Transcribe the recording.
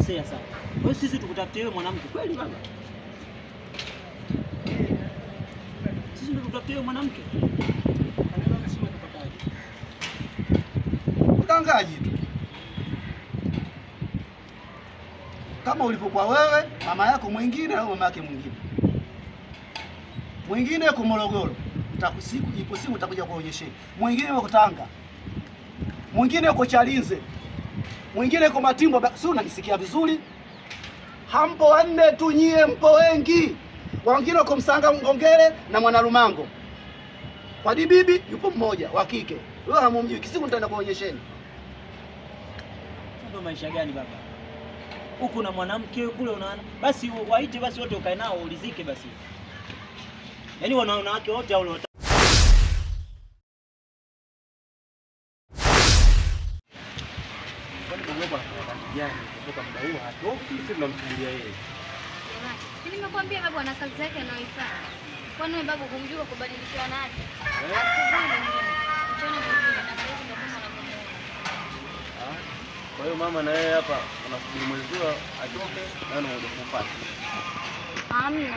unakosea sana. Kwa hiyo sisi tukutafutie wewe mwanamke kweli baba? Sisi ndio tukutafutie wewe mwanamke. Udangaji tu. Kama ulivyokuwa wewe, mama yako mwingine au mama yake mwingine. Mwingine yuko Morogoro. Ipo siku utakuja kuonyesheni. Mwingine yuko Tanga. Mwingine yuko Chalinze. Mwingine yuko Matimbo. Si unanisikia vizuri? Hampo wanne tu nyie, mpo wengi. Wengine yuko Msanga Ngongere na Mwanarumango. Kwa bibi yupo mmoja wa kike. Wewe hamumjui. Kisiku nitaenda kuonyesheni. Ndio maisha gani baba? Huku na mwanamke kule unaona. Basi waite basi wote ukae nao ulizike basi. Yaani wanawake wote au wote. Kwani baba kijana kutoka muda huo hatoki, sisi tunamsubiria yeye. Jamani, nimekwambia babu ana kazi yake anayoifanya. Kwani wewe babu humjua kubadilishwa naje? Kwa hiyo mama na yeye hapa anasubiri mwezi atoke na anaenda kupata. Hamna.